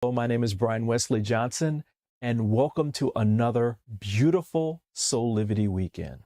Hello, my name is Brian Westley Johnson, and welcome to another beautiful Soulivity Weekend.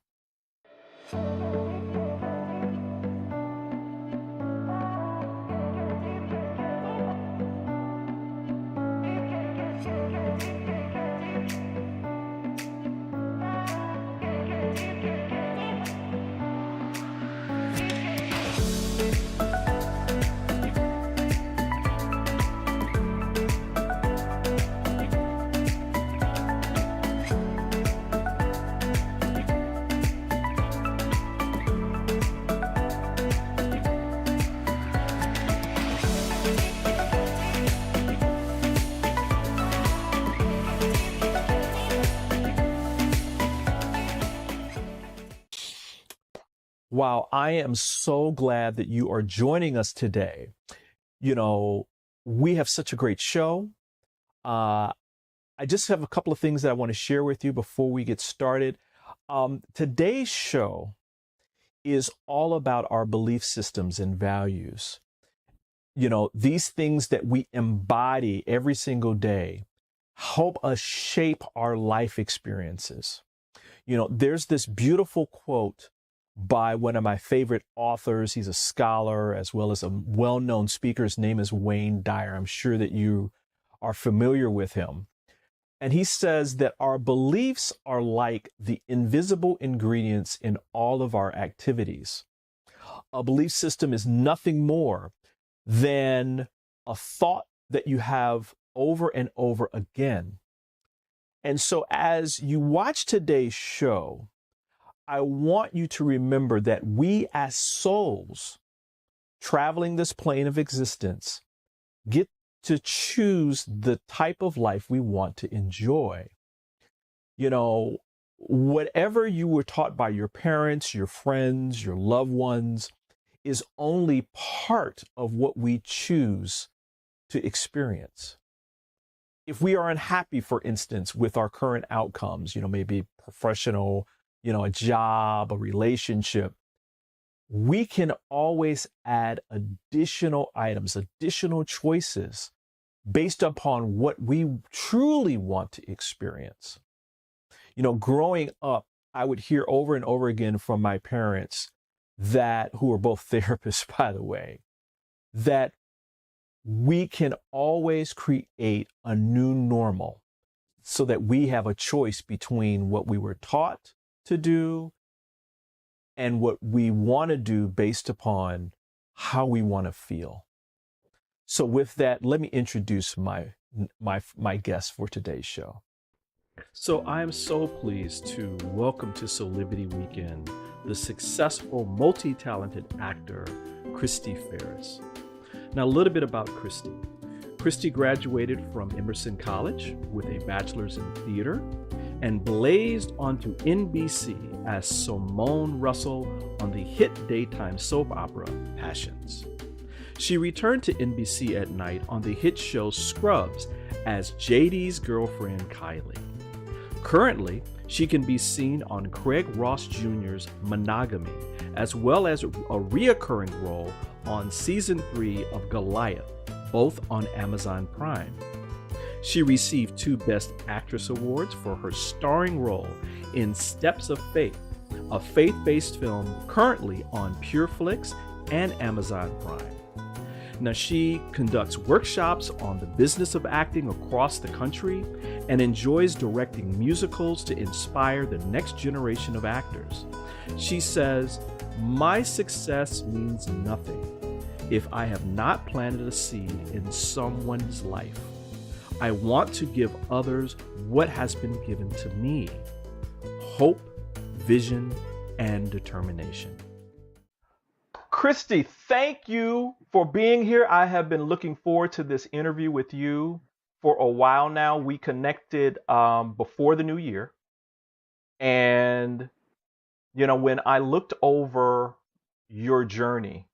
Wow, I am so glad that you are joining us today. You know, we have such a great show. I just have a couple of things that I want to share with you before we get started. Today's show is all about our belief systems and values. You know, these things that we embody every single day help us shape our life experiences. You know, there's this beautiful quote by one of my favorite authors. He's a scholar as well as a well-known speaker. His name is Wayne Dyer. I'm sure that you are familiar with him. And he says that our beliefs are like the invisible ingredients in all of our activities. A belief system is nothing more than a thought that you have over and over again. And so as you watch today's show, I want you to remember that we as souls traveling this plane of existence get to choose the type of life we want to enjoy. You know, whatever you were taught by your parents, your friends, your loved ones is only part of what we choose to experience. If we are unhappy, for instance, with our current outcomes, maybe professional, a job, a relationship, we can always add additional items, additional choices based upon what we truly want to experience. Growing up, I would hear over and over again from my parents who are both therapists, by the way, that we can always create a new normal so that we have a choice between what we were taught to do and what we want to do based upon how we want to feel. So with that, let me introduce my guest for today's show. So I am so pleased to welcome to Soulivity Weekend the successful, multi-talented actor, Chrystee Ferris. Now, a little bit about Christy. Christy graduated from Emerson College with a bachelor's in theater and blazed onto NBC as Simone Russell on the hit daytime soap opera Passions. She returned to NBC at night on the hit show Scrubs as JD's girlfriend Kylie. Currently, she can be seen on Craig Ross Jr.'s Monogamy, as well as a reoccurring role on season 3 of Goliath, both on Amazon Prime. She received 2 Best Actress awards for her starring role in Steps of Faith, a faith-based film currently on PureFlix and Amazon Prime. Now, she conducts workshops on the business of acting across the country and enjoys directing musicals to inspire the next generation of actors. She says, "My success means nothing if I have not planted a seed in someone's life. I want to give others what has been given to me: hope, vision, and determination." Christy, thank you for being here. I have been looking forward to this interview with you for a while now. We connected before the new year. And, when I looked over your journey,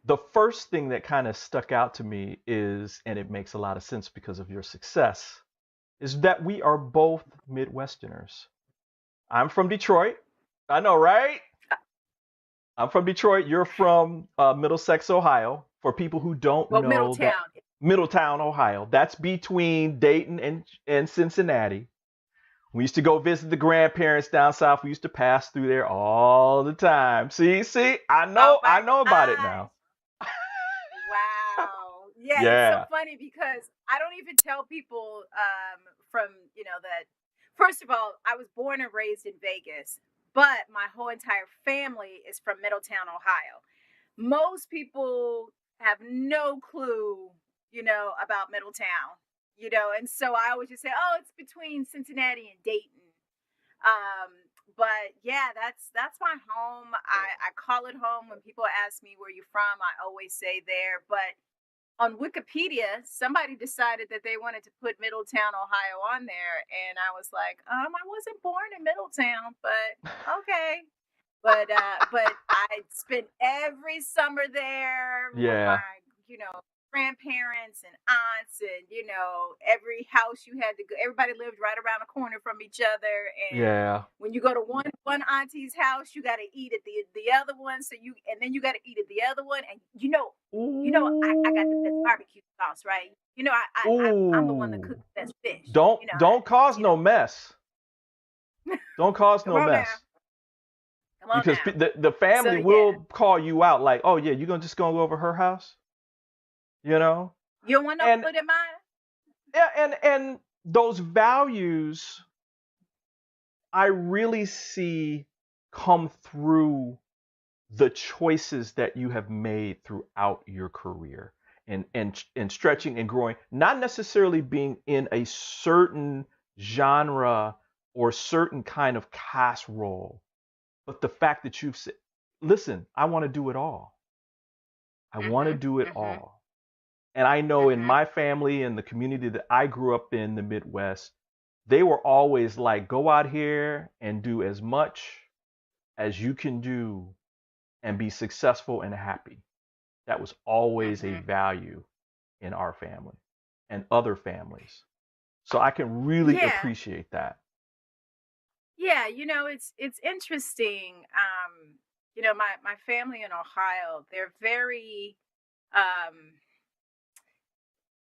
the first thing that kind of stuck out to me is, and it makes a lot of sense because of your success, is that we are both Midwesterners. I'm from Detroit. I know, right? I'm from Detroit. You're from Middlesex, Ohio. For people who don't know, Middletown. Middletown, Ohio. That's between Dayton and Cincinnati. We used to go visit the grandparents down south. We used to pass through there all the time. See, Oh I my know about it gosh. now. Wow. Yeah, it's so Yeah. funny because I don't even tell people from, that first of all, I was born and raised in Vegas, but my whole entire family is from Middletown, Ohio. Most people have no clue, about Middletown, and so I always just say, oh, it's between Cincinnati and Dayton. Um, but yeah, that's my home. I call it home when people ask me where you're from. I always say there. But on Wikipedia, somebody decided that they wanted to put Middletown, Ohio on there, and I was like, I wasn't born in Middletown, but okay. But I spent every summer there with Yeah. my, grandparents and aunts, and every house you had to go. Everybody lived right around the corner from each other, and Yeah. when you go to one auntie's house, you got to eat at the other one. And then you got to eat at the other one, and I got the best Ooh. barbecue sauce, right? I'm the one that Ooh. cooks the best fish. Don't cause no mess. Don't cause Come no on now, mess. come on Because now. the So family yeah, will call you out like, oh yeah, you're gonna just gonna go over her house, you know? you don't want no And food in mine. yeah, and those values I really see come through the choices that you have made throughout your career and stretching and growing, not necessarily being in a certain genre or certain kind of cast role, but the fact that you've said, listen, I want to do it all. I want to Mhm, do it mhm, all. And I know in mhm. my family and the community that I grew up in, the Midwest, they were always like, go out here and do as much as you can do and be successful and happy. That was always a Mhm. value in our family and other families. So I can really Yeah, appreciate that. yeah. It's interesting. My family in Ohio, they're very. Um,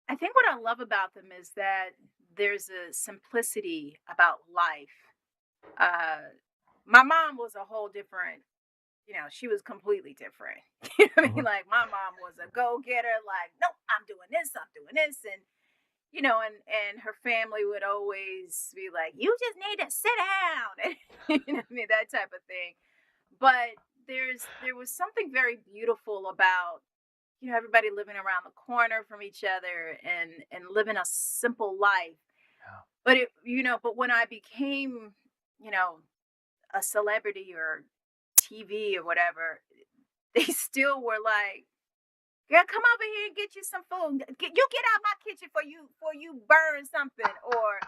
I think what I love about them is that there's a simplicity about life. Uh, my mom was a whole different. She was completely different. You know what I mean? Mhm. Like my mom was a go getter. Like, nope, I'm doing this. I'm doing this, and and her family would always be like, "You just need to sit down," and what I mean, that type of thing. But there was something very beautiful about everybody living around the corner from each other and living a simple life. Yeah. But when I became you know a celebrity or TV or whatever, they still were like, girl, come over here and get you some food. Get out my kitchen for you burn something, or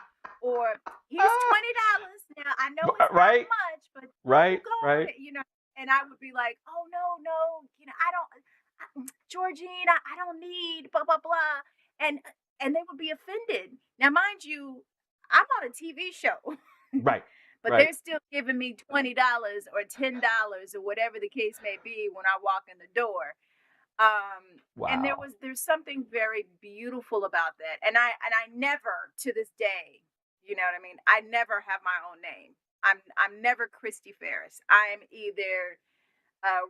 here's $20. Now I know it's not Right, much, but you right, go on right. it. And I would be like, oh no, I don't, Georgine, I don't need blah blah blah, and and they would be offended. Now, mind you, I'm on a TV show. Right, But right. they're still giving me $20 or $10 or whatever the case may be when I walk in the door. And Wow. there's something very beautiful about that. And I never to this day, you know what I mean? I never have my own name. I'm never Christy Ferris. I'm either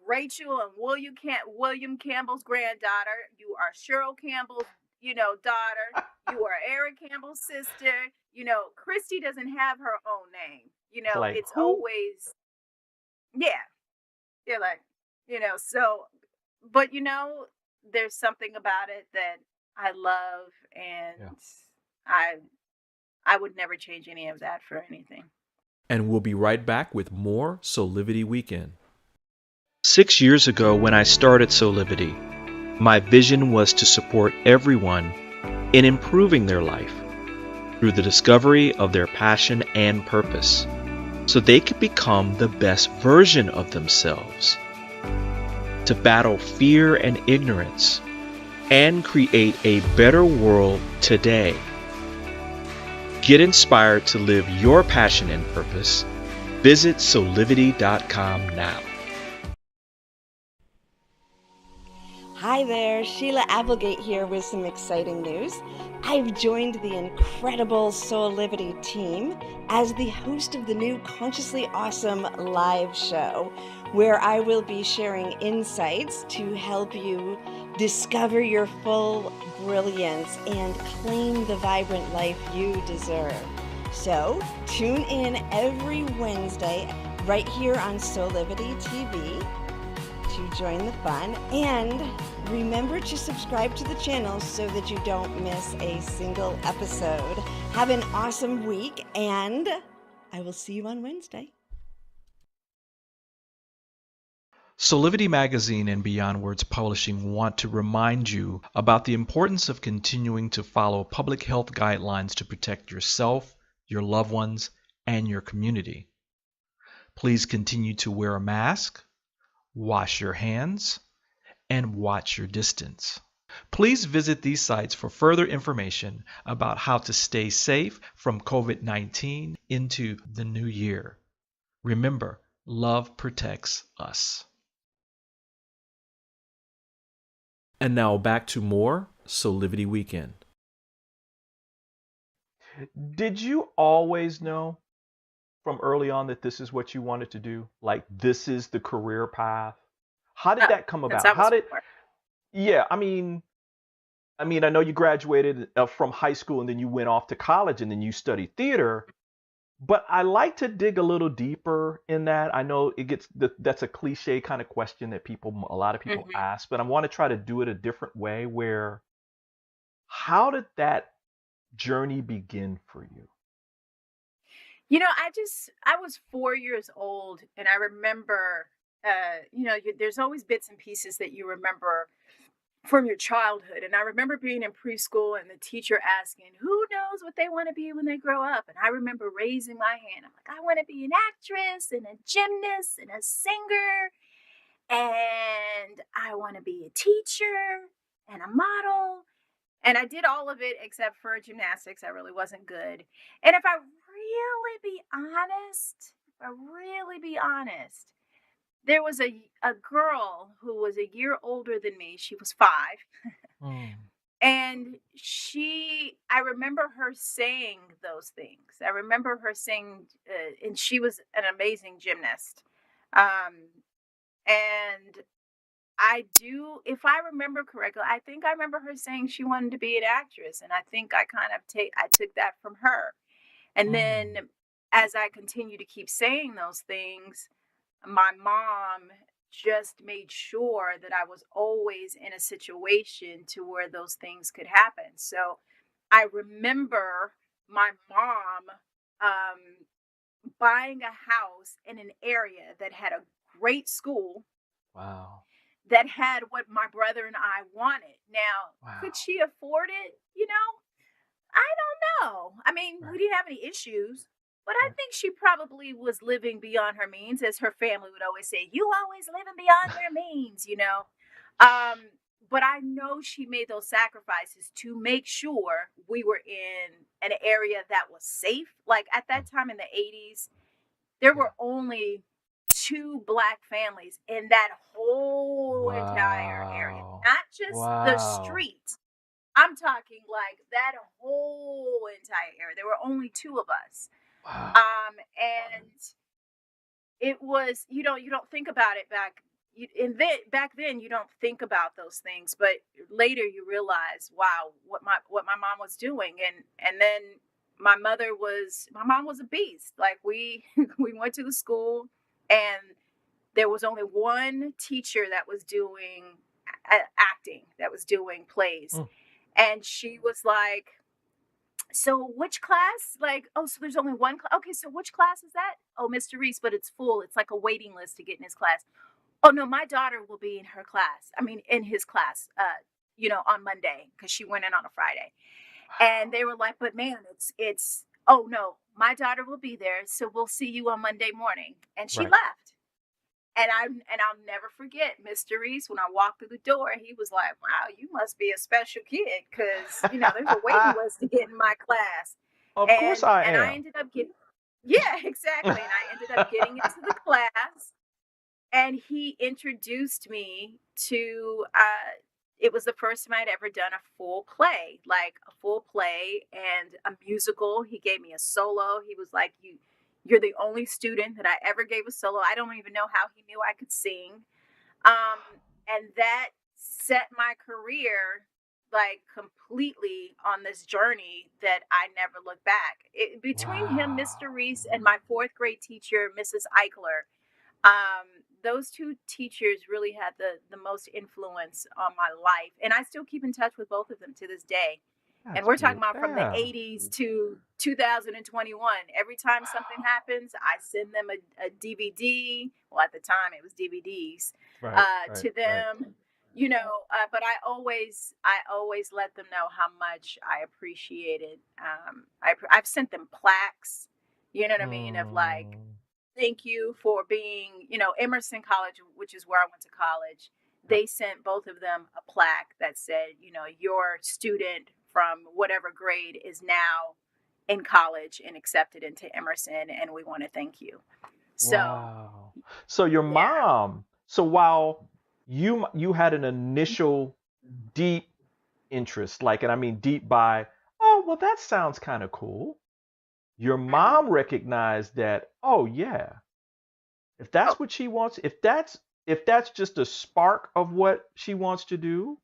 Rachel and William Campbell's granddaughter. You are Cheryl Campbell's, daughter. You are Eric Campbell's sister. Christy doesn't have her own name. It's like It's who? always, yeah. You're like, so, but there's something about it that I love, Yeah. and I I would never change any of that for anything. And we'll be right back with more Soulivity Weekend. 6 years ago, when I started Solivity, my vision was to support everyone in improving their life through the discovery of their passion and purpose, so they could become the best version of themselves, to battle fear and ignorance, and create a better world today. Get inspired to live your passion and purpose. Visit Soulivity.com now. Hi there, Sheila Applegate here with some exciting news. I've joined the incredible Soulivity team as the host of the new Consciously Awesome live show, where I will be sharing insights to help you discover your full brilliance and claim the vibrant life you deserve. So, tune in every Wednesday right here on Soulivity TV to join the fun, and remember to subscribe to the channel so that you don't miss a single episode. Have an awesome week, and I will see you on Wednesday. Solivity Magazine and Beyond Words Publishing want to remind you about the importance of continuing to follow public health guidelines to protect yourself, your loved ones, and your community. Please continue to wear a mask, wash your hands, and watch your distance. Please visit these sites for further information about how to stay safe from COVID-19 into the new year. Remember, love protects us. And now back to more Soulivity Weekend. Did you always know from early on that this is what you wanted to do? Like, this is the career path? How did that come about? Yeah, I mean, I know you graduated from high school and then you went off to college and then you studied theater. But I like to dig a little deeper in that. I know that's a cliche kind of question that a lot of people ask, but I want to try to do it a different way where, how did that journey begin for you? I was 4 years old, and I remember, there's always bits and pieces that you remember from your childhood. And I remember being in preschool and the teacher asking, who knows what they want to be when they grow up? And I remember raising my hand. I'm like, I want to be an actress and a gymnast and a singer. And I want to be a teacher and a model. And I did all of it except for gymnastics. I really wasn't good. And if I really be honest, there was a girl who was a year older than me. She was 5. And I remember her saying those things. I remember her saying, and she was an amazing gymnast. And if I remember correctly, I think I remember her saying she wanted to be an actress. And I think I took that from her. And then as I continue to keep saying those things, my mom just made sure that I was always in a situation to where those things could happen. So I remember my mom buying a house in an area that had a great school. Wow. That had what my brother and I wanted. Now, Could she afford it? I don't know. I mean, we didn't have any issues. But I think she probably was living beyond her means, as her family would always say, you always living beyond your means, But I know she made those sacrifices to make sure we were in an area that was safe. Like at that time in the 80s, there were only 2 Black families in that whole entire area, not just the street. I'm talking like that whole entire area. There were only 2 of us. Wow. And it was, you don't think about it back then you don't think about those things, but later you realize, wow, what my mom was doing. And then my mom was a beast. Like we went to the school and there was only one teacher that was doing acting, that was doing plays. And she was like, so which class? Like, oh, so there's only one class. Okay, so which class is that? Oh, Mr. Reese, but it's full. It's like a waiting list to get in his class. Oh, no, my daughter will be in his class, on Monday, because she went in on a Friday. And they were like, but man, oh no, my daughter will be there. So we'll see you on Monday morning. And she left. And I'll never forget Mr. Reese, when I walked through the door, he was like, wow, you must be a special kid, because, there's a waiting list to get in my class. Of course I am. And I ended up getting, yeah, exactly. And I ended up getting into the class, and he introduced me to it was the first time I'd ever done a full play, like a full play and a musical. He gave me a solo. He was like, you're the only student that I ever gave a solo. I don't even know how he knew I could sing. And that set my career like completely on this journey that I never looked back. Between him, Mr. Reese, and my fourth grade teacher, Mrs. Eichler, those two teachers really had the most influence on my life. And I still keep in touch with both of them to this day. And we're talking about from the 80s to 2021. Every time something happens, I send them a DVD. Well, at the time it was DVDs to them, you know, but I always let them know how much I appreciate it. I've sent them plaques, you know what I mean? Of like, thank you for being, you know, Emerson College, which is where I went to college. They sent both of them a plaque that said, you know, your student from whatever grade is now in college and accepted into Emerson, and we want to thank you. So, so your mom. So while you had an initial deep interest, like, and I mean deep by, oh well, that sounds kind of cool. Your mom recognized that, oh yeah, if that's what she wants, if that's just a spark of what she wants to do,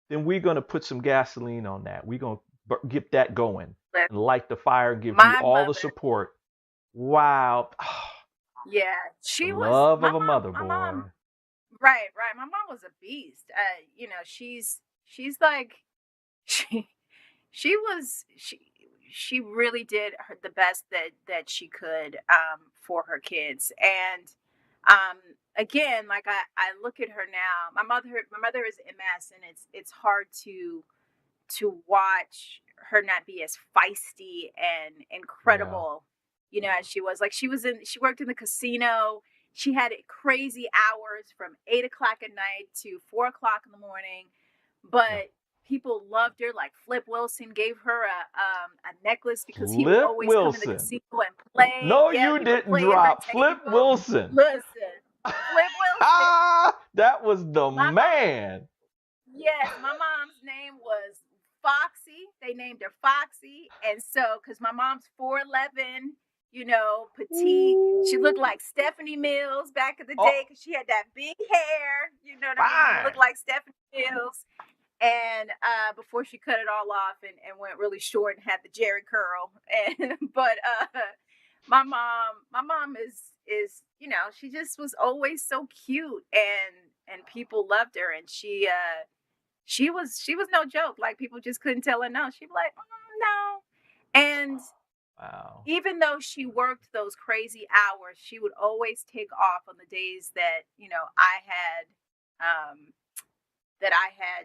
then we're going to put some gasoline on that. We're going to get that going and light the fire and give you all the support. Wow. Yeah, she was love of a mother, boy. Mom, right. My mom was a beast. You know, she's like, she really did the best that she could for her kids. And again, like I look at her now. My mother is MS, and it's hard to watch her not be as feisty and incredible, you know, as she was. Like she worked in the casino. She had crazy hours from 8 o'clock at night to 4 o'clock in the morning, but people loved her. Like Flip Wilson gave her a necklace because he would always come in the casino and play. No, you didn't drop Flip Wilson. Listen, Flip Wilson. That was the man. Yes, my mom's name was Foxy. They named her Foxy, and so because my mom's 4'11", you know, petite. She looked like Stephanie Mills back in the day because she had that big hair. You know what I mean? She looked like Stephanie Mills. And before she cut it all off and went really short and had the Jerry curl. But my mom is, you know, she just was always so cute and people loved her. And she was no joke. Like people just couldn't tell her no. She'd be like, no. And even though she worked those crazy hours, she would always take off on the days that, you know, I had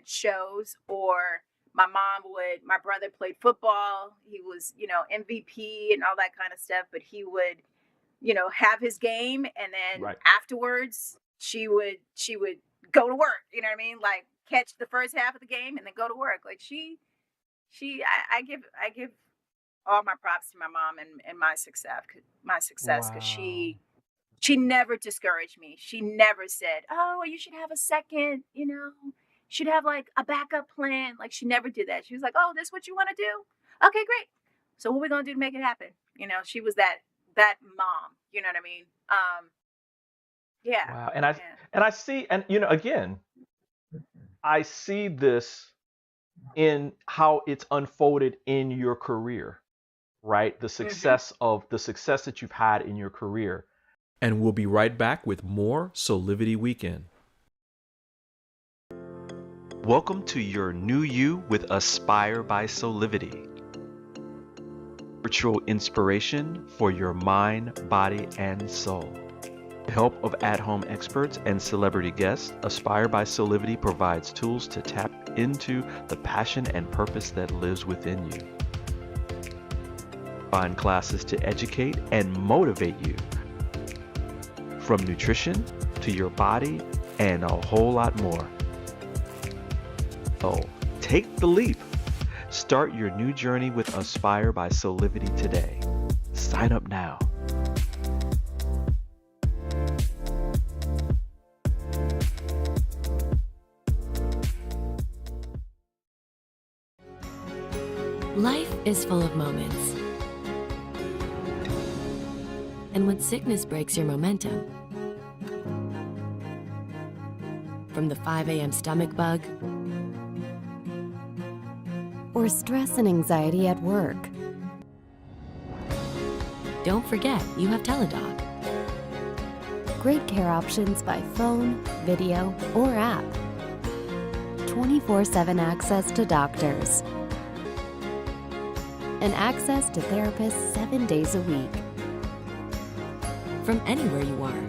shows, or my brother played football. He was, you know, MVP and all that kind of stuff, but he would, you know, have his game. And then afterwards she would go to work, you know what I mean? Like catch the first half of the game and then go to work. Like I give all my props to my mom and my success because she never discouraged me. She never said, oh, you should have a second, you know, should have like a backup plan. Like she never did that. She was like, oh, this is what you want to do? Okay, great. So what are we going to do to make it happen? You know, she was that mom, you know what I mean? Yeah. Wow. And I see, and you know, again, I see this in how it's unfolded in your career, right? The success that you've had in your career. And we'll be right back with more Soulivity Weekend. Welcome to your new you with Aspire by Solivity. Virtual inspiration for your mind, body, and soul. With the help of at-home experts and celebrity guests, Aspire by Solivity provides tools to tap into the passion and purpose that lives within you. Find classes to educate and motivate you. From nutrition to your body and a whole lot more. So, take the leap. Start your new journey with Aspire by Soulivity today. Sign up now. Life is full of moments. And when sickness breaks your momentum, from the 5 a.m. stomach bug, or stress and anxiety at work, don't forget you have Teladoc. Great care options by phone, video, or app. 24/7 access to doctors. And access to therapists 7 days a week. From anywhere you are.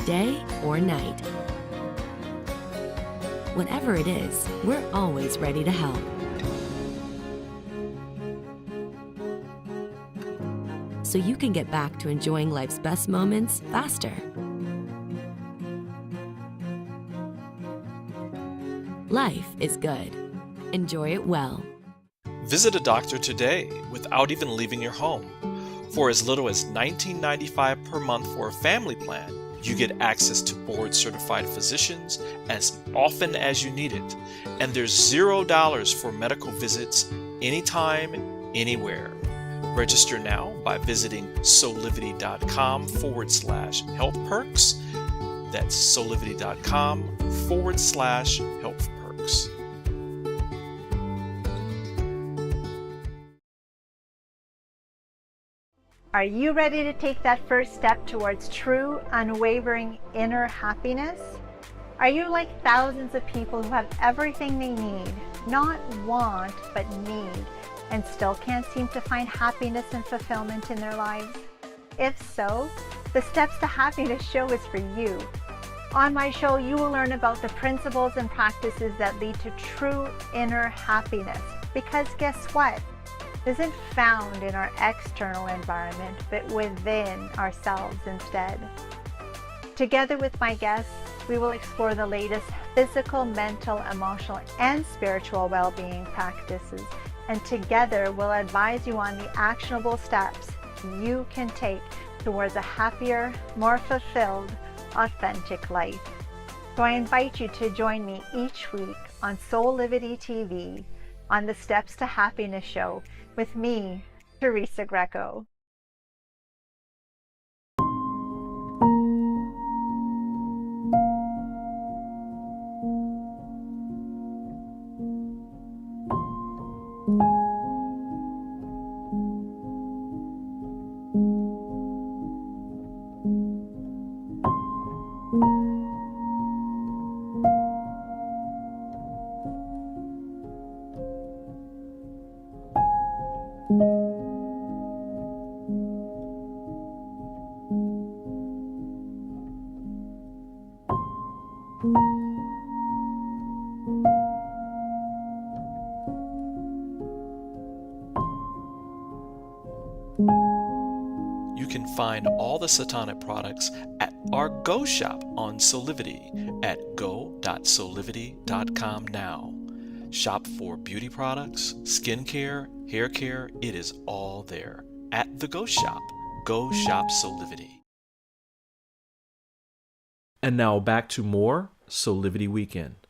Day or night. Whatever it is, we're always ready to help. So you can get back to enjoying life's best moments faster. Life is good. Enjoy it well. Visit a doctor today without even leaving your home. For as little as $19.95 per month for a family plan, you get access to board-certified physicians as often as you need it. And there's $0 for medical visits anytime, anywhere. Register now by visiting Soulivity.com/health perks. That's Soulivity.com/health perks. Are you ready to take that first step towards true, unwavering inner happiness? Are you like thousands of people who have everything they need, not want, but need, and still can't seem to find happiness and fulfillment in their lives? If so, the Steps to Happiness show is for you. On my show, you will learn about the principles and practices that lead to true inner happiness. Because guess what? It isn't found in our external environment, but within ourselves instead. Together with my guests, we will explore the latest physical, mental, emotional, and spiritual well-being practices. And together we'll advise you on the actionable steps you can take towards a happier, more fulfilled, authentic life. So I invite you to join me each week on Soulivity TV on the Steps to Happiness show with me, Teresa Greco. You can find all the Satonic products at our Go shop on Solivity at go.solivity.com now. Shop for beauty products, skincare, hair care, it is all there at the Go shop. Go shop Soulivity. And now back to more Soulivity Weekend.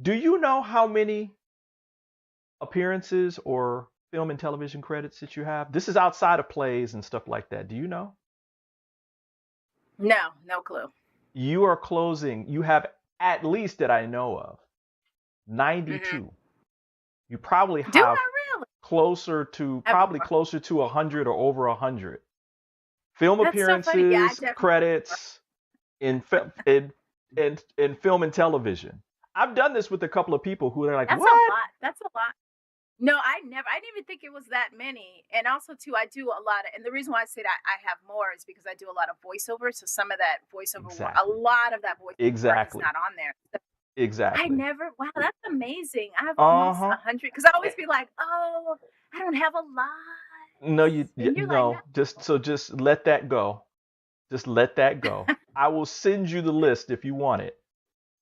Do you know how many appearances or film and television credits that you have? This is outside of plays and stuff like that. Do you know? No, no clue. You are closing, you have at least that I know of, 92. You probably Do I have really? probably closer to 100 or over 100. Film That's so funny. Yeah, I appearances, definitely. credits in film and television. I've done this with a couple of people who are like, That's what? a lot. That's a lot. No, I didn't even think it was that many. And also too, I do a lot of, and the reason why I said I have more is because I do a lot of voiceover. So some of that voiceover, work, a lot of that voiceover work is Exactly. not on there. So Exactly. I never, wow, that's amazing. I have almost 100, because I always be like, oh, I don't have a lot. No, And you're no, like, just let that go. Just let that go. I will send you the list if you want it.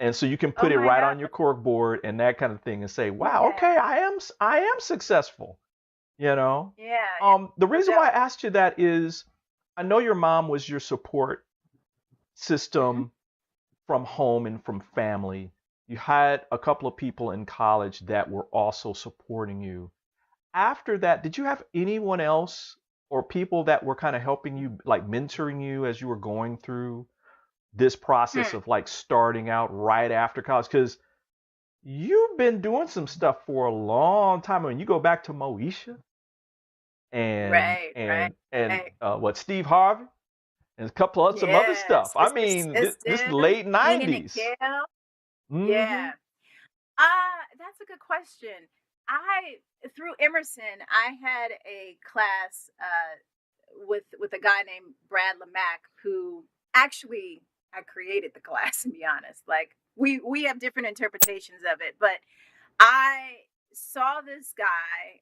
And so you can oh put it my right God. on your cork board and that kind of thing and say, wow, Yeah. okay, I am successful. You know? Yeah. The reason why I asked you that is I know your mom was your support system from home and from family. You had a couple of people in college that were also supporting you. After that, did you have anyone else or people that were kind of helping you, like mentoring you as you were going through this process Hmm. of like starting out right after college? Because you've been doing some stuff for a long time. I mean, you go back to Moesha and Right, right, and and right. what, Steve Harvey and a couple of some other stuff. Yes, I Mr. mean, this System, late Keenan and 90s. Kel. Mm-hmm. Yeah. That's a good question. I through Emerson, I had a class with a guy named Brad Lamack who actually I created the class to be honest. Like we have different interpretations of it, but I saw this guy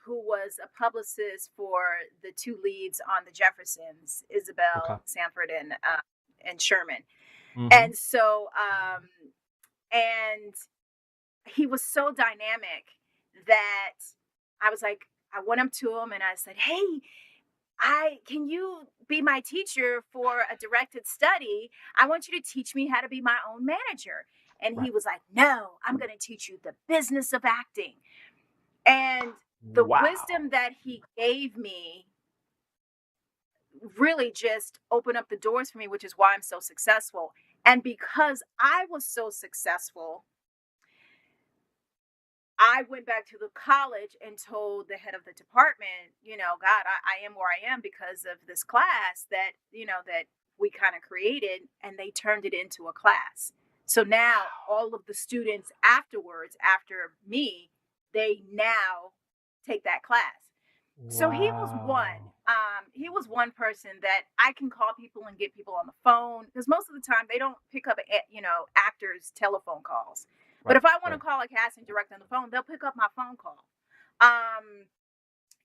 who was a publicist for the two leads on the Jeffersons, Okay. Isabel Sanford and Sherman. Mm-hmm. And so and he was so dynamic that I was like, I went up to him and I said, "Hey, I can you be my teacher for a directed study? I want you to teach me how to be my own manager." And Right. he was like, "No, I'm going to teach you the business of acting." And the Wow. wisdom that he gave me really just opened up the doors for me, which is why I'm so successful. And because I was so successful, I went back to the college and told the head of the department, God, I am where I am because of this class that we kind of created, and they turned it into a class. So now all of the students afterwards, after me, they now take that class. So Wow. he was one person that I can call people and get people on the phone because most of the time they don't pick up, actors' telephone calls. But Right. if I want to Right. call a casting director on the phone, they'll pick up my phone call. Um,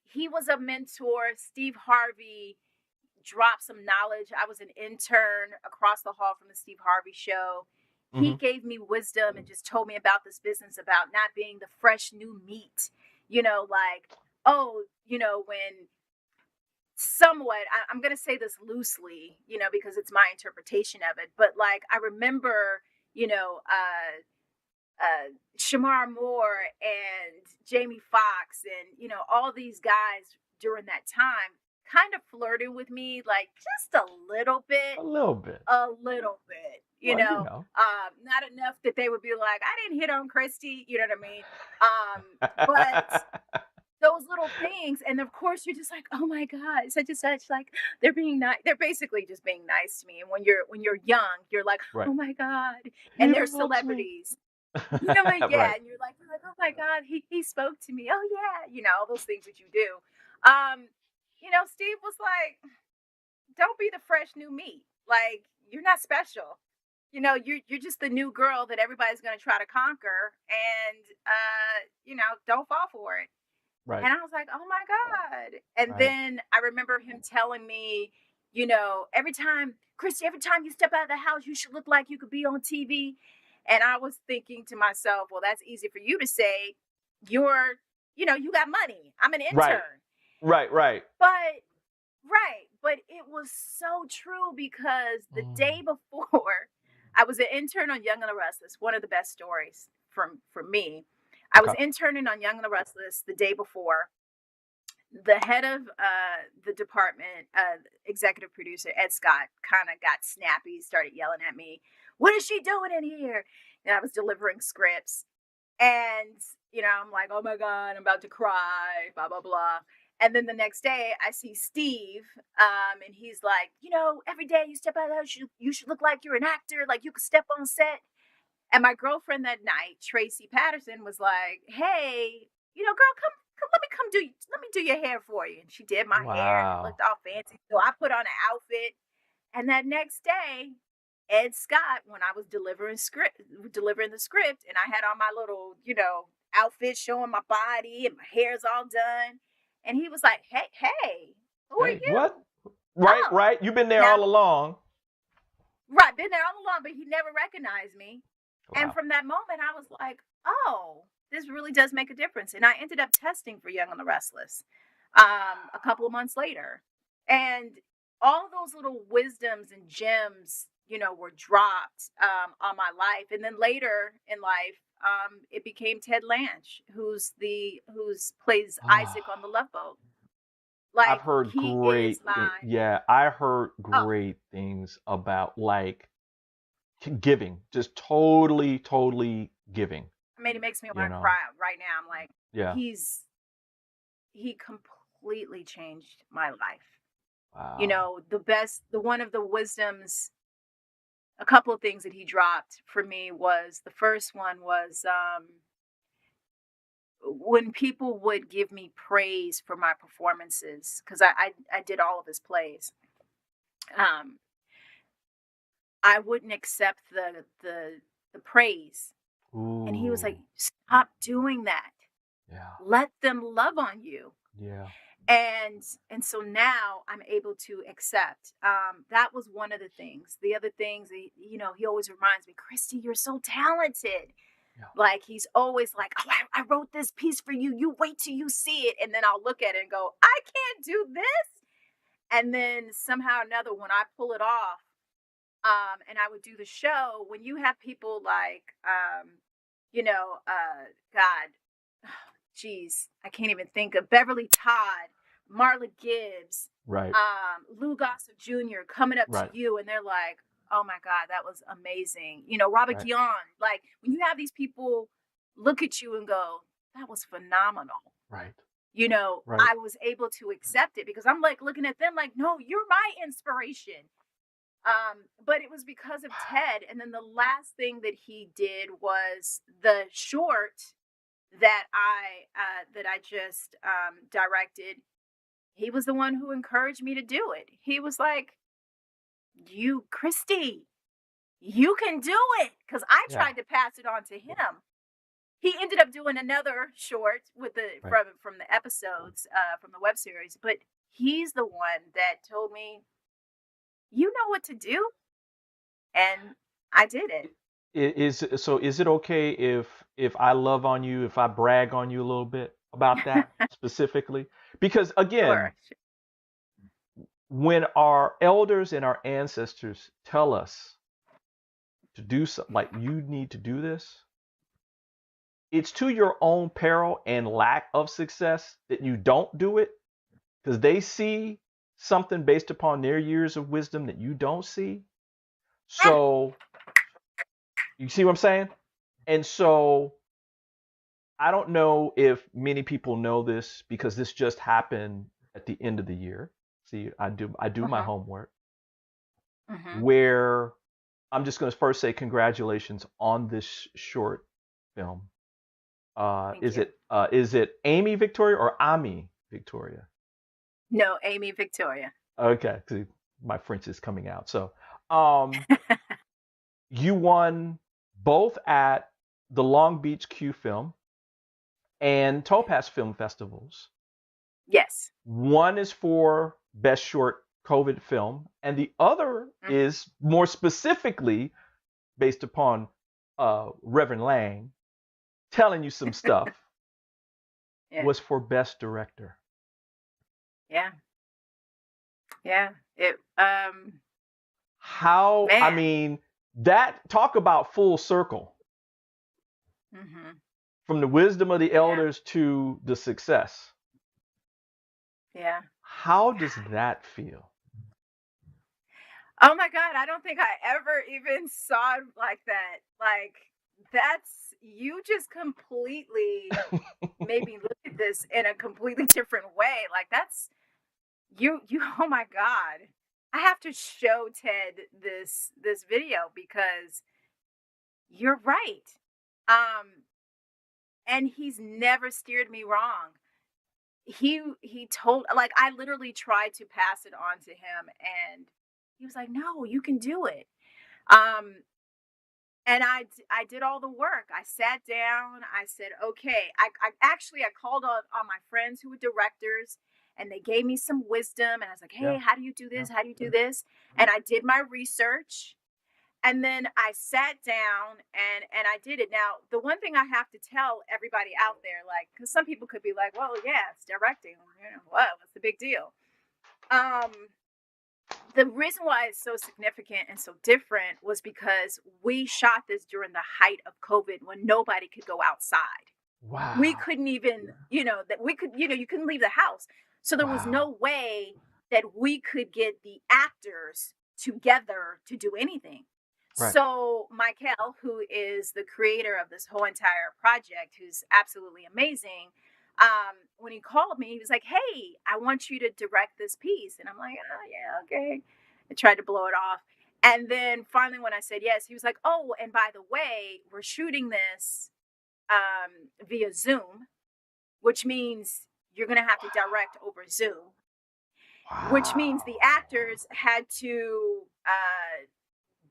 he was a mentor. Steve Harvey dropped some knowledge. I was an intern across the hall from the Steve Harvey show. He Mm-hmm. gave me wisdom and just told me about this business about not being the fresh new meat, like, oh, when somewhat, I'm going to say this loosely, because it's my interpretation of it, but like, I remember, Shamar Moore and Jamie Foxx and all these guys during that time kind of flirted with me like just A little bit. a little bit, Well, you know. not enough that they would be like, I didn't hit on Christy, you know what I mean? But those little things, and of course you're just like, oh my god, such and such, like they're being nice, they're basically just being nice to me. And when you're young, you're like, Right. oh my god, He and they're loves me. celebrities. Yeah, Right. and you're like, oh my God, he spoke to me. Oh yeah, all those things that you do. Steve was like, don't be the fresh new meat. Like, you're not special. You're just the new girl that everybody's gonna try to conquer, and don't fall for it. Right. And I was like, oh my God. And Right. then I remember him telling me, every time, Christy, every time you step out of the house, you should look like you could be on TV. And I was thinking to myself, well, that's easy for you to say. You're, you got money. I'm an Right. intern. Right. Right. But, right. But it was so true because the day Mm. before, I was an intern on Young and the Restless, one of the best stories from me. I was Okay. interning on Young and the Restless the day before. The head of the department, executive producer Ed Scott, kind of got snappy, started yelling at me. What is she doing in here? And I was delivering scripts, and I'm like, oh my god, I'm about to cry, blah blah blah. And then the next day, I see Steve, and he's like, every day you step out of the house, you should look like you're an actor, like you could step on set. And my girlfriend that night, Tracy Patterson, was like, "Hey, girl, come, let me do your hair for you." And she did my hair, and it Wow. looked all fancy. So I put on an outfit, and that next day, Ed Scott, when I was delivering the script, and I had on my little, outfit showing my body, and my hair's all done, and he was like, "Hey, who are Hey, what? you?" Right. Oh, Right. You've been there now, all along. right, been there all along, but he never recognized me. And Wow. from that moment, I was like, oh, this really does make a difference. And I ended up testing for Young and the Restless a couple of months later. And all those little wisdoms and gems, were dropped on my life. And then later in life, it became Ted Lange, who's plays Isaac on the Love Boat. I've Like, heard he is my yeah, I heard oh, great things about like giving, just totally giving, I mean, it makes me you want to know. cry right now. I'm like, Yeah. he's he completely changed my life. Wow. The one of the wisdoms, a couple of things that he dropped for me was, the first one was, when people would give me praise for my performances, because I did all of his plays. um I wouldn't accept the praise, and he was like, Ooh. stop doing that, Yeah. let them love on you. Yeah. And so now I'm able to accept. That was one of the things. The other things, he always reminds me, Christy, you're so talented. Yeah. Like, he's always like, oh, I wrote this piece for you, you wait till you see it. And then I'll look at it and go, I can't do this. And then somehow or another, when I pull it off, and I would do the show, when you have people like, God, geez, I can't even think of Beverly Todd, Marla Gibbs, Right. Lou Gossett Jr. coming up to Right. you, and they're like, oh my God, that was amazing. Robert Right. Guion, like, when you have these people look at you and go, that was phenomenal. Right. Right. I was able to accept it because I'm like looking at them like, no, you're my inspiration. But it was because of Ted. And then the last thing that he did was the short that I just directed. He was the one who encouraged me to do it. He was like, you, Christy, you can do it. Because I Yeah. tried to pass it on to him. He ended up doing another short with Right. from the episodes from the web series, but he's the one that told me, you know what to do, and I did it. Is it okay if I love on you, if I brag on you a little bit about that specifically? Because again, Sure. when our elders and our ancestors tell us to do something, like you need to do this, it's to your own peril and lack of success that you don't do it, because they see something based upon their years of wisdom that you don't see. So you see what I'm saying? And so I don't know if many people know this, because this just happened at the end of the year. See, I do my Uh-huh. homework, Mm-hmm. where I'm just going to first say congratulations on this short film. Thank Is you. it Amy Victoria or Ami Victoria? No, Amy Victoria. Okay, 'cause my French is coming out. So, you won both at the Long Beach Q Film and Topaz Film Festivals. Yes. One is for Best Short COVID Film, and the other is more specifically based upon Reverend Lang telling you some stuff, Yeah. was for Best Director. Yeah. Yeah. It How, I man. mean, that, talk about full circle Mm-hmm. from the wisdom of the elders to the success. Yeah. How does that feel? Oh my God, I don't think I ever even saw it like that. Like, you just completely made me look at this in a completely different way. Like, that's you oh my God. I have to show Ted this video because you're right. And he's never steered me wrong. He told, like, I literally tried to pass it on to him, and he was like, no, you can do it. And I did all the work. I sat down. I said, okay. I called on my friends who were directors, and they gave me some wisdom. And I was like, hey, Yeah. how do you do this? How do you do this? And I did my research. And then I sat down and I did it. Now, the one thing I have to tell everybody out there, like, because some people could be like, well, yeah, it's directing. What's the big deal? The reason why it's so significant and so different was because we shot this during the height of COVID when nobody could go outside. We Wow. couldn't even, that we could, you couldn't leave the house. So there was Wow. no way that we could get the actors together to do anything. Right. So Michael, who is the creator of this whole entire project, who's absolutely amazing, when he called me, he was like, "Hey, I want you to direct this piece." And I'm like, "Oh yeah, okay." I tried to blow it off. And then finally, when I said yes, he was like, "Oh, and by the way, we're shooting this via Zoom, which means you're going to have to direct over Zoom, which means the Wow. actors had to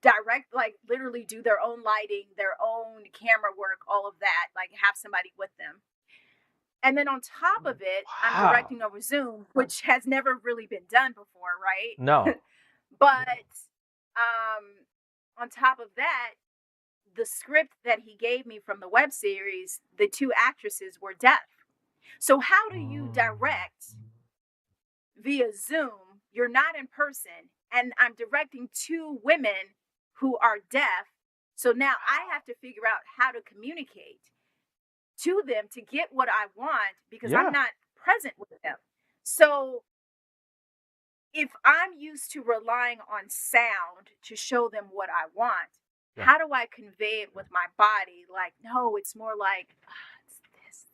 direct, like literally do their own lighting, their own camera work, all of that, like have somebody with them. And then on top of it, I'm Wow. directing over Zoom, which has never really been done before, right? No. But on top of that, the script that he gave me from the web series, the two actresses were deaf. So how do you Mm. direct via Zoom? You're not in person, and I'm directing two women who are deaf. So now I have to figure out how to communicate to them to get what I want because I'm Yeah. not present with them. So if I'm used to relying on sound to show them what I want, Yeah. how do I convey it with my body? Like, no, it's more like, it's this.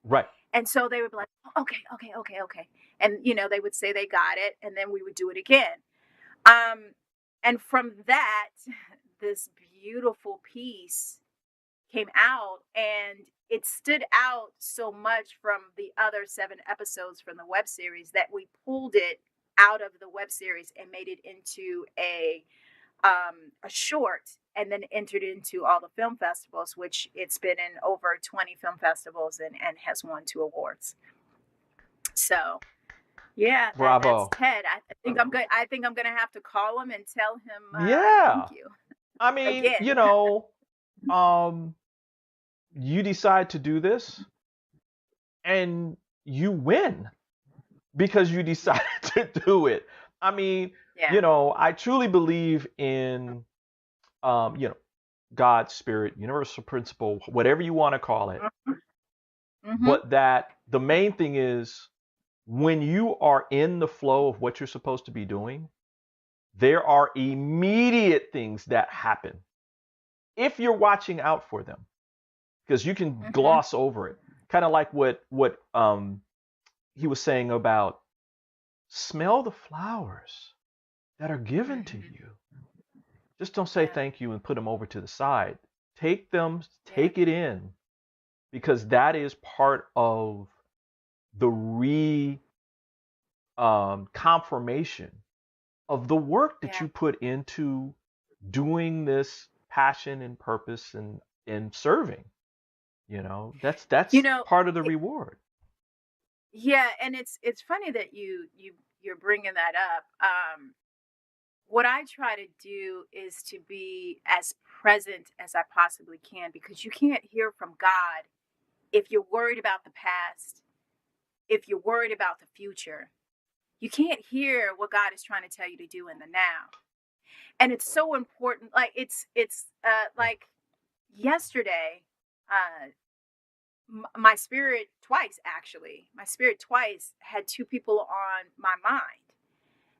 Right. And so they would be like, okay, okay, okay, okay. And, they would say they got it. And then we would do it again. And from that, this beautiful piece came out, and it stood out so much from the other 7 episodes from the web series that we pulled it out of the web series and made it into a short, and then entered into all the film festivals, which it's been in over 20 film festivals and has won 2 awards. So yeah, that's Bravo. Ted. I think I'm good. I think I'm gonna have to call him and tell him Yeah. thank you I mean, again. um, you decide to do this and you win because you decided to do it. I mean, Yeah. I truly believe in, God's spirit, universal principle, whatever you want to call it. Mm-hmm. But that the main thing is when you are in the flow of what you're supposed to be doing, there are immediate things that happen if you're watching out for them, because you can Mm-hmm. gloss over it. Kind of like what he was saying about smell the flowers that are given to Mm-hmm. you. Just don't say Yeah. thank you and put them over to the side. Take them, Yeah. take it in, because that is part of the confirmation of the work that Yeah. you put into doing this passion and purpose and serving. That's You know, part of the it, reward. yeah, and it's funny that you're bringing that up. What I try to do is to be as present as I possibly can, because you can't hear from God if you're worried about the past, if you're worried about the future. You can't hear what God is trying to tell you to do in the now. And it's so important. Like Yeah. like yesterday, uh my spirit twice, actually, my spirit twice had 2 people on my mind.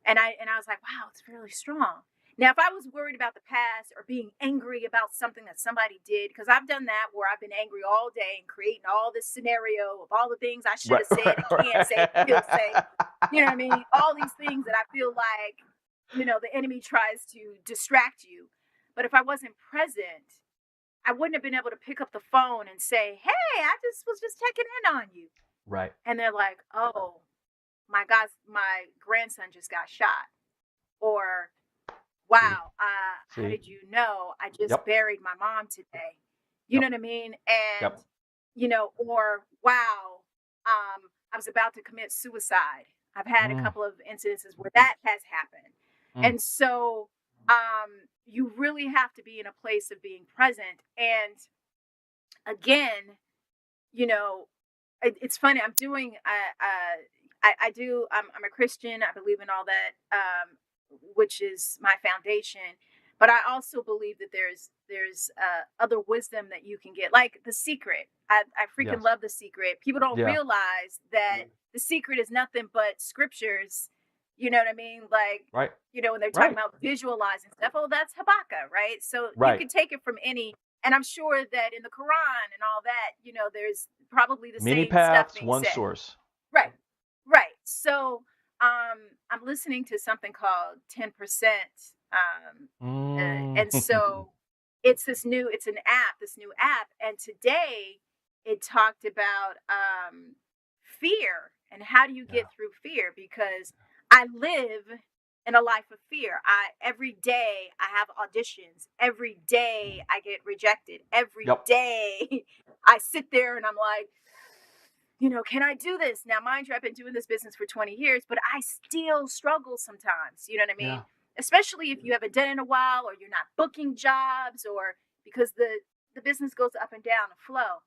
And I was like, wow, it's really strong. Now, if I was worried about the past or being angry about something that somebody did, because I've done that where I've been angry all day and creating all this scenario of all the things I should Right. have said and can't say, will say, you know what I mean? All these things that I feel like, the enemy tries to distract you. But if I wasn't present, I wouldn't have been able to pick up the phone and say, hey, I just was just checking in on you. Right. And they're like, oh, my grandson just got shot. Or, See. wow, how See. did you know? I just Yep. buried my mom today. You know Yep. what I mean? And, Yep. or wow, I was about to commit suicide. I've had a Mm, couple of incidences where that has happened. mm. And so you really have to be in a place of being present. And again, it's funny. I'm doing, I do, I'm a Christian. I believe in all that. which is my foundation. But I also believe that there's other wisdom that you can get, like The Secret. I freaking Yes. love The Secret. People don't Yeah. realize that The Secret is nothing but scriptures. You know what I mean? Like, Right. when they're talking Right. about visualizing stuff, oh, that's Habakkuk, right? So you Right. can take it from any, and I'm sure that in the Quran and all that, there's probably the Many same stuff paths, being one said. source. Right. Right. So I'm listening to something called 10%. And so it's an app, this new app. And today it talked about fear and how do you get through fear? Because I live in a life of fear. Every day I have auditions. Every day I get rejected. Every Yep. day I sit there and I'm like, can I do this? Now, mind you, I've been doing this business for 20 years, but I still struggle sometimes. You know what I mean? Yeah. Especially if you haven't done it in a while or you're not booking jobs or because the business goes up and down a flow.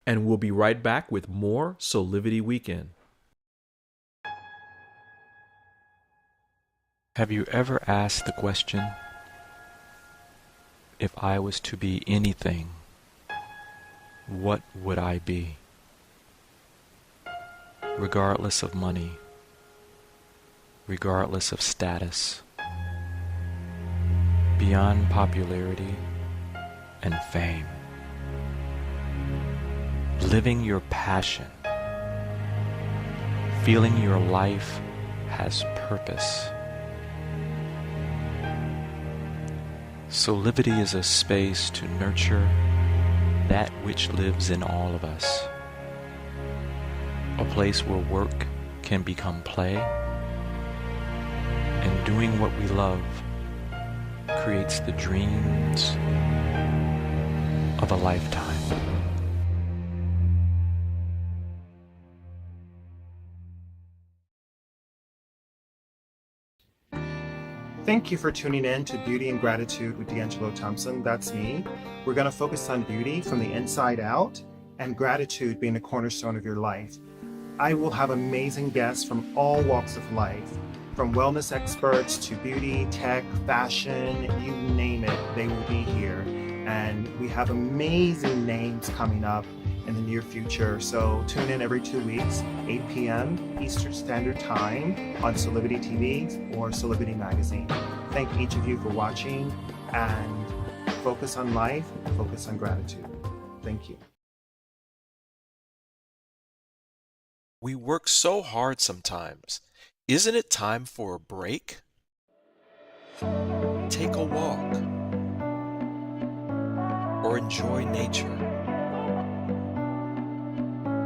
And we'll be right back with more Soulivity Weekend. Have you ever asked the question, if I was to be anything, what would I be? Regardless of money, regardless of status, beyond popularity and fame, living your passion, feeling your life has purpose. Solivity is a space to nurture that which lives in all of us. A place where work can become play, and doing what we love creates the dreams of a lifetime. Thank you for tuning in to Beauty and Gratitude with D'Angelo Thompson. That's me. We're going to focus on beauty from the inside out and gratitude being the cornerstone of your life. I will have amazing guests from all walks of life, from wellness experts to beauty, tech, fashion, you name it, they will be here. And we have amazing names coming up in the near future. So tune in every 2 weeks, 8 p.m. Eastern Standard Time on Solivity TV or Solivity Magazine. Thank each of you for watching, and focus on life, focus on gratitude. Thank you. We work so hard sometimes. Isn't it time for a break? Take a walk or enjoy nature,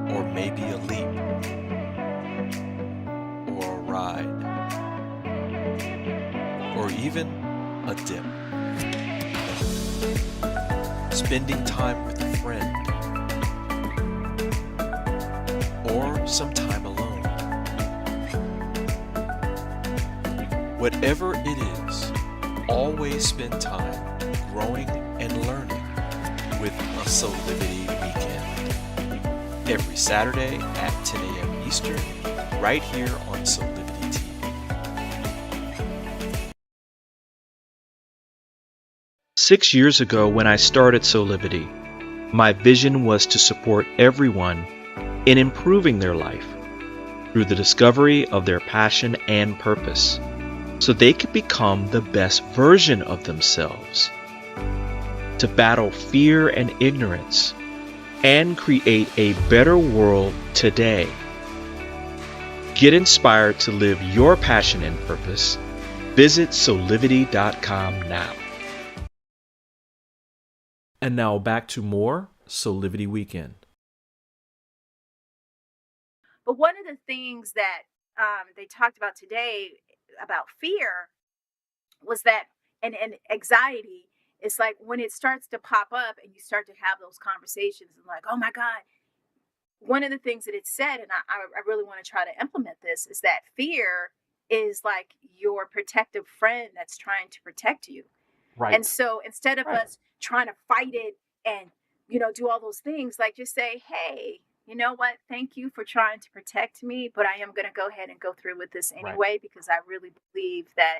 or maybe a leap or a ride, or even a dip. Spending time with a friend, or some time alone. Whatever it is, always spend time growing and learning with a Soulivity Weekend. Every Saturday at 10 a.m. Eastern, right here on Soulivity TV. 6 years ago, when I started Solivity, my vision was to support everyone in improving their life through the discovery of their passion and purpose, so they could become the best version of themselves, to battle fear and ignorance, and create a better world today. Get inspired to live your passion and purpose. Visit Soulivity.com now. And now back to more Soulivity Weekend. But one of the things that they talked about today about fear was that, and anxiety, is like when it starts to pop up and you start to have those conversations and like, oh my God. One of the things that it said, and I really want to try to implement this, is that fear is like your protective friend that's trying to protect you. Right. And so instead of us trying to fight it and, do all those things, like just say, hey, you know what? Thank you for trying to protect me, but I am going to go ahead and go through with this Right. anyway because I really believe that,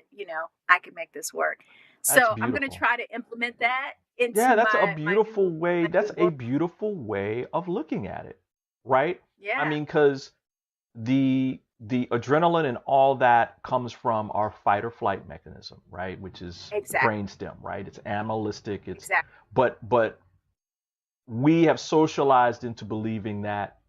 I can make this work. That's So I'm going to beautiful. try to implement that Yeah, into that's a my beautiful way. my new That's a work. beautiful way of looking at it, right? I Yeah, mean, because the adrenaline and all that comes from our fight or flight mechanism, right? Which is the exactly. brainstem, right? It's animalistic. It's Exactly. but we have socialized into believing that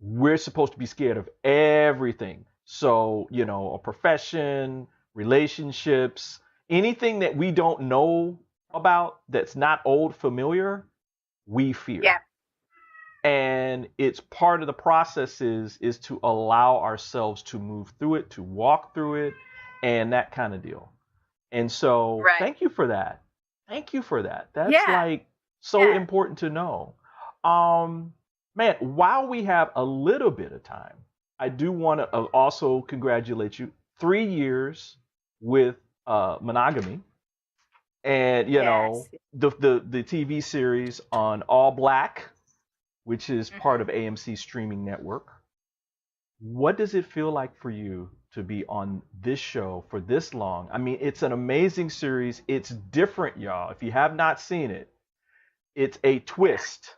we're supposed to be scared of everything. So, a profession, relationships, anything that we don't know about that's not old familiar, we fear. Yeah. And it's part of the process is to allow ourselves to move through it, to walk through it, and that kind of deal. And so Right. thank you for that. Thank you for that. That's Yeah. like so Yeah. important to know. Um, Man, while we have a little bit of time, I do want to also congratulate you. 3 years with monogamy, and Yes. the TV series on All Black, which is part Hmm. of AMC streaming network. What does it feel like for you to be on this show for this long? I mean, it's an amazing series. It's different, y'all. If you have not seen it, it's a Yeah. twist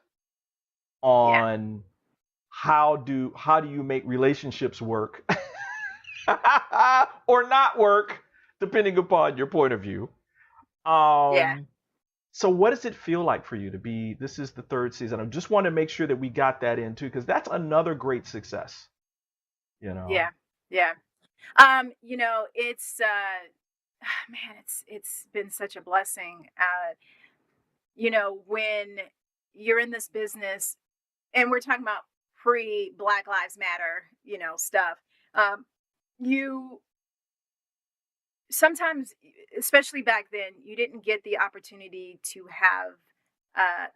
Yeah. on how do you make relationships work or not work, depending upon your point of view. Yeah. Um, so what does it feel like for you to be? This is the third season. I just want to make sure that we got that in too, because that's another great success. You know. Yeah. Yeah. It's man, it's been such a blessing. When you're in this business and we're talking about pre Black Lives Matter, stuff. Um, you sometimes, especially back then, you didn't get the opportunity to have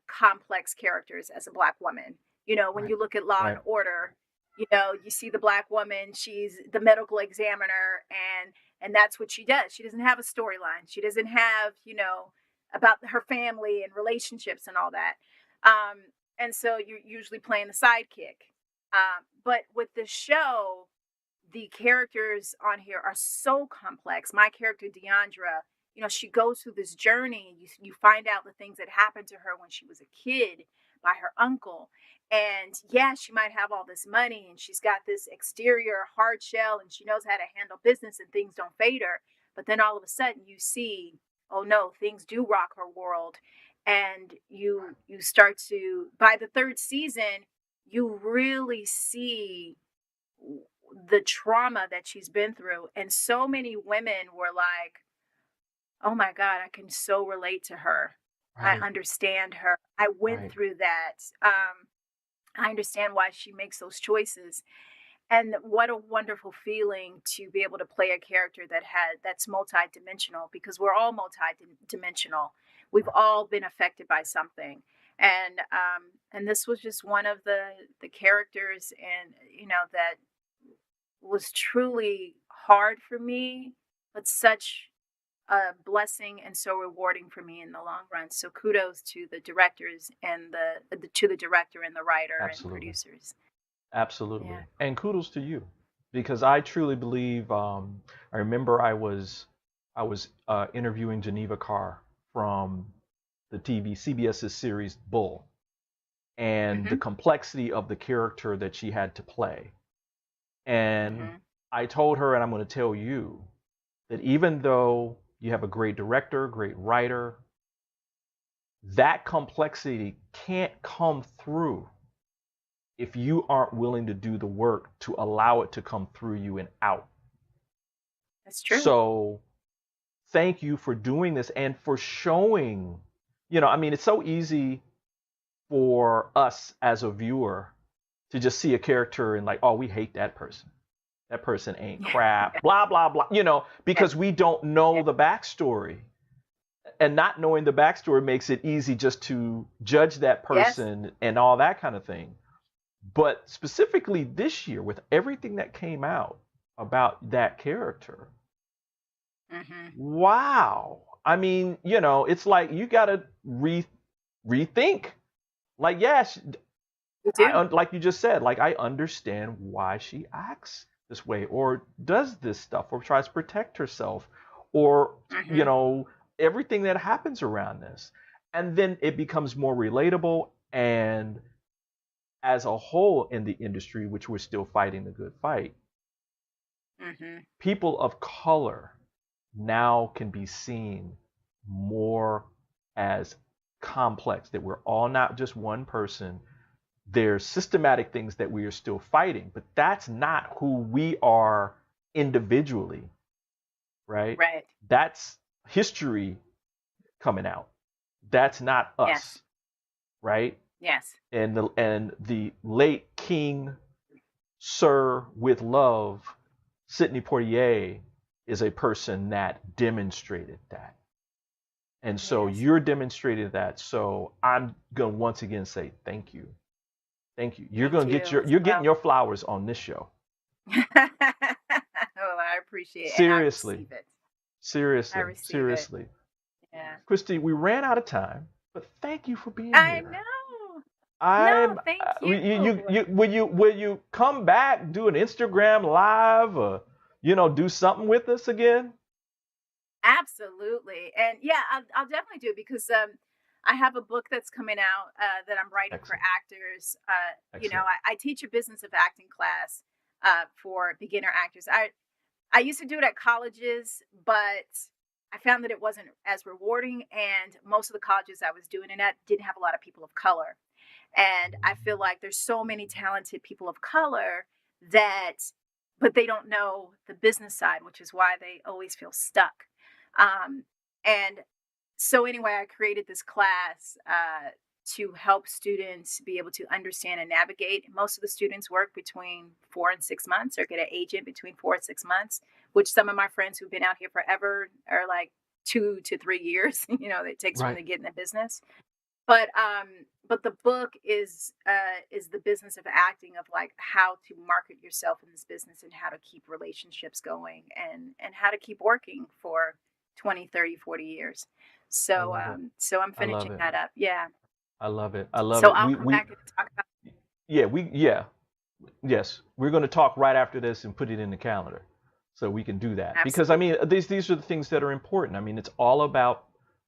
complex characters as a Black woman. When Right. you look at Law and Right. Order, you see the Black woman, she's the medical examiner, and that's what she does. She doesn't have a storyline. She doesn't have, about her family and relationships and all that. Um, and so you're usually playing the sidekick. But with the show, the characters on here are so complex. My character Deandra, she goes through this journey. You find out the things that happened to her when she was a kid by her uncle. And yeah, she might have all this money and she's got this exterior hard shell and she knows how to handle business and things don't fade her. But then all of a sudden you see, oh no, things do rock her world. And you start to, by the third season, you really see the trauma that she's been through. And so many women were like, oh my God, I can so relate to her. I Right. understand her. I went Right. through that. I understand why she makes those choices. And what a wonderful feeling to be able to play a character that's multidimensional because we're all multidimensional. We've Right. all been affected by something. And this was just one of the characters and that was truly hard for me, but such a blessing and so rewarding for me in the long run. So kudos to the directors and to the director and the writer and Absolutely. producers. Absolutely. Yeah. And kudos to you, because I truly believe. I remember I was interviewing Geneva Carr from the TV CBS's series Bull, and the Hmm. complexity of the character that she had to play. And Hmm. I told her, and I'm going to tell you, that even though you have a great director, great writer, that complexity can't come through if you aren't willing to do the work to allow it to come through you and out. That's true. So thank you for doing this and for showing, I mean, it's so easy for us as a viewer to just see a character and like, oh, we hate that person. That person ain't Yeah. crap, blah, blah, blah, because we don't know Yeah. the backstory. And not knowing the backstory makes it easy just to judge that Yes. person and all that kind of thing. But specifically this year, with everything that came out about that character, Hmm. wow. I mean, it's like you got to rethink. Like, yes, You do. like you just said, like I understand why she acts this way or does this stuff or tries to protect herself or, you Mm-hmm. know, everything that happens around this. And then it becomes more relatable. And as a whole in the industry, which we're still fighting the good fight, Mm-hmm. people of color now can be seen more as complex, that we're all not just one person. There's systematic things that we are still fighting, but that's not who we are individually, right? Right. That's history coming out. That's not us, Yes. right? Yes. And the late King Sir with Love, Sidney Poitier, is a person that demonstrated that. And so Yes. you're demonstrating that. So I'm going to once again say thank you. Thank you. You're Thank going to get you as you're getting well. your flowers on this show. Oh, I appreciate it. And I Seriously. receive it. I Seriously. receive it. Seriously. Yeah. Christy, we ran out of time, but thank you for being I here. know. I'm No, thank you will you come back, do an Instagram live or do something with us again? Absolutely. And yeah, I'll definitely do it because I have a book that's coming out that I'm writing for Excellent. actors. Excellent. I teach a business of acting class for beginner actors. I used to do it at colleges, but I found that it wasn't as rewarding. And most of the colleges I was doing it at didn't have a lot of people of color. And I feel like there's so many talented people of color but they don't know the business side, which is why they always feel stuck. And so anyway, I created this class to help students be able to understand and navigate. Most of the students work between 4 and 6 months or get an agent between 4 and 6 months, which some of my friends who've been out here forever are like 2 to 3 years, it takes for them to get in the business. But the book is the business of acting, of like how to market yourself in this business and how to keep relationships going and how to keep working for 20, 30, 40 years. So so I'm finishing that up. Yeah. I love it. I love So it. I'll come back and talk about Yes, we're going to talk right after this and put it in the calendar so we can do that. Because I mean, these are the things that are important. I mean, it's all about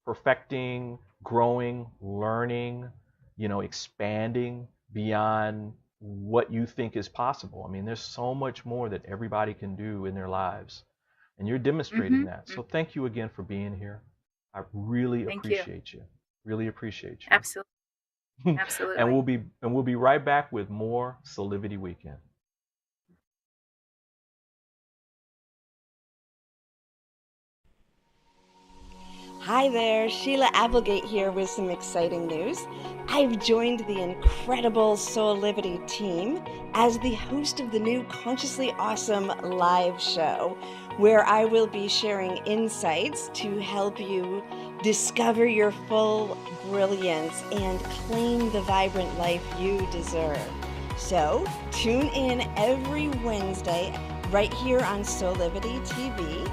perfecting, growing, learning, expanding beyond what you think is possible. I mean, there's so much more that everybody can do in their lives, and you're demonstrating that. So thank you again for being here. I really appreciate you. Really appreciate you. Absolutely. Absolutely. And we'll be right back with more Soulivity Weekend. Hi there, Sheila Applegate here with some exciting news. I've joined the incredible Soulivity team as the host of the new Consciously Awesome live show, where I will be sharing insights to help you discover your full brilliance and claim the vibrant life you deserve. So tune in every Wednesday right here on Soulivity TV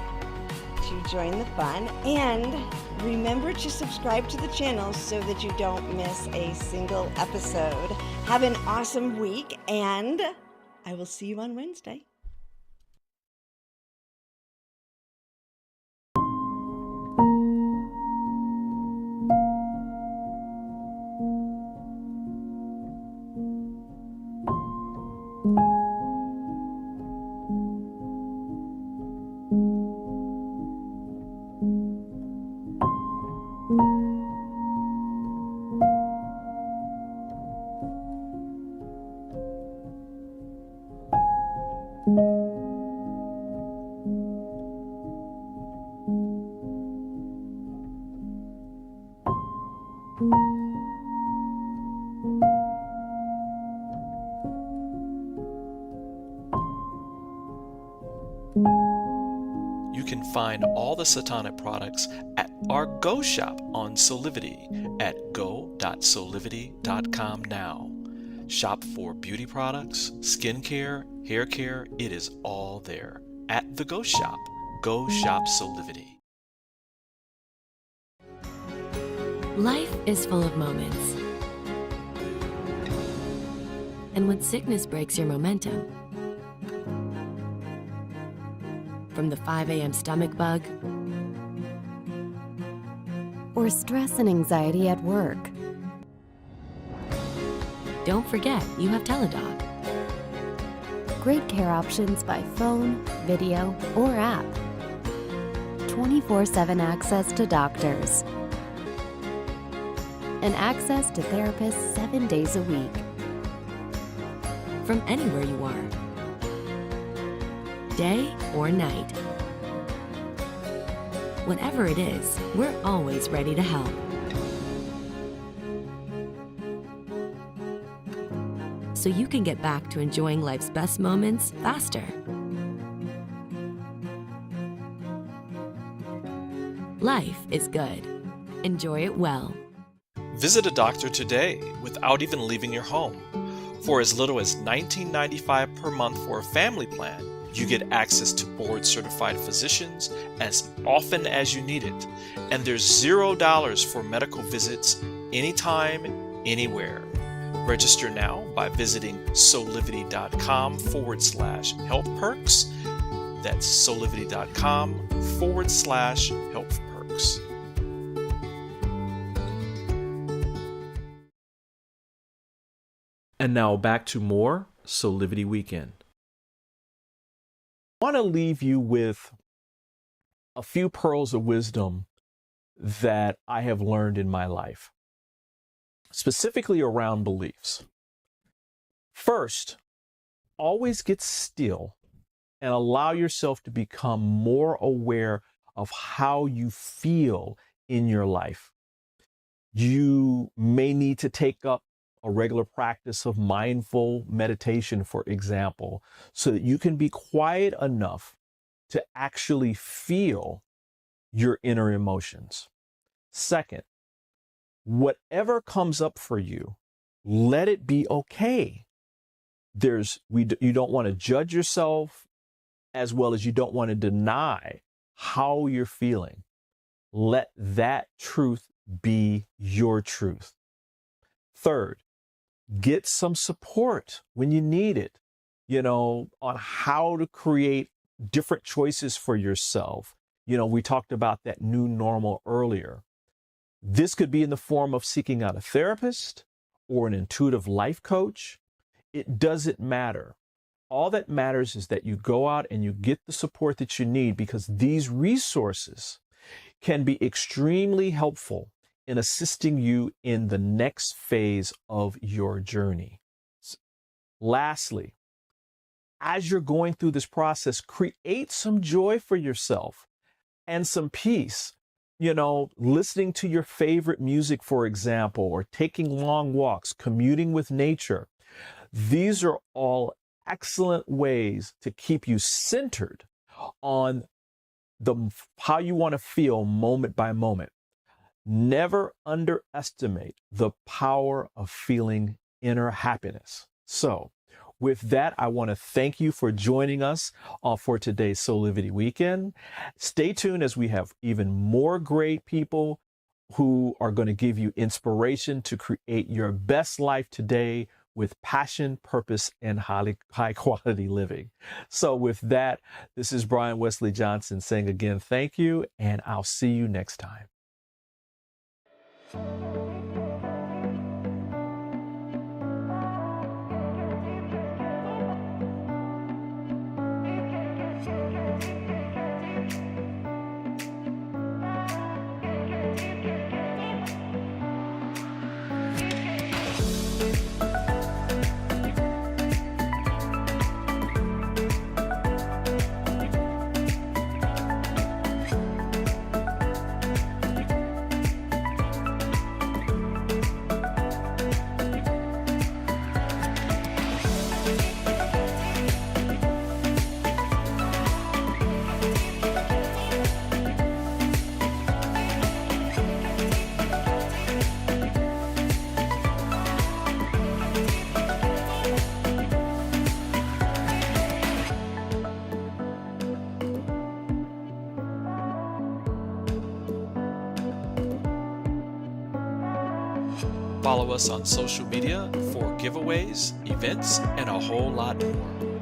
to join the fun, and remember to subscribe to the channel so that you don't miss a single episode. Have an awesome week, and I will see you on Wednesday. You can find all the Satana products at our Go shop on Solivity at go.solivity.com now. Shop for beauty products, skincare, hair care, it is all there. At the Go shop, Go Shop Solivity. Life is full of moments. and when sickness breaks your momentum. From the 5 a.m. stomach bug, or stress and anxiety at work. Don't forget you have Teladoc. Great care options by phone, video, or app. 24/7 access to doctors. And access to therapists 7 days a week. From anywhere you are. Day or night. Whatever it is, we're always ready to help. So you can get back to enjoying life's best moments faster. Life is good. Enjoy it well. Visit a doctor today without even leaving your home. For as little as $19.95 per month for a family plan, you get access to board-certified physicians as often as you need it. And there's $0 for medical visits anytime, anywhere. Register now by visiting soulivity.com/health perks. That's soulivity.com/health perks. And now back to more Soulivity Weekend. I want to leave you with a few pearls of wisdom that I have learned in my life, specifically around beliefs. First, always get still and allow yourself to become more aware of how you feel in your life. You may need to take up a regular practice of mindful meditation, for example, so that you can be quiet enough to actually feel your inner emotions. Second, whatever comes up for you, let it be okay. You don't want to judge yourself, as well as you don't want to deny how you're feeling. Let that truth be your truth. Third, get some support when you need it, on how to create different choices for yourself. We talked about that new normal earlier. This could be in the form of seeking out a therapist or an intuitive life coach. It doesn't matter. All that matters is that you go out and you get the support that you need, because these resources can be extremely helpful in assisting you in the next phase of your journey. Lastly, as you're going through this process, create some joy for yourself and some peace. Listening to your favorite music, for example, or taking long walks, commuting with nature. These are all excellent ways to keep you centered on how you want to feel moment by moment. Never underestimate the power of feeling inner happiness. So, with that, I want to thank you for joining us for today's Soulivity Weekend. Stay tuned as we have even more great people who are going to give you inspiration to create your best life today with passion, purpose, and high quality living. So with that, this is Brian Westley Johnson saying again, thank you, and I'll see you next time. Follow us on social media for giveaways, events, and a whole lot more.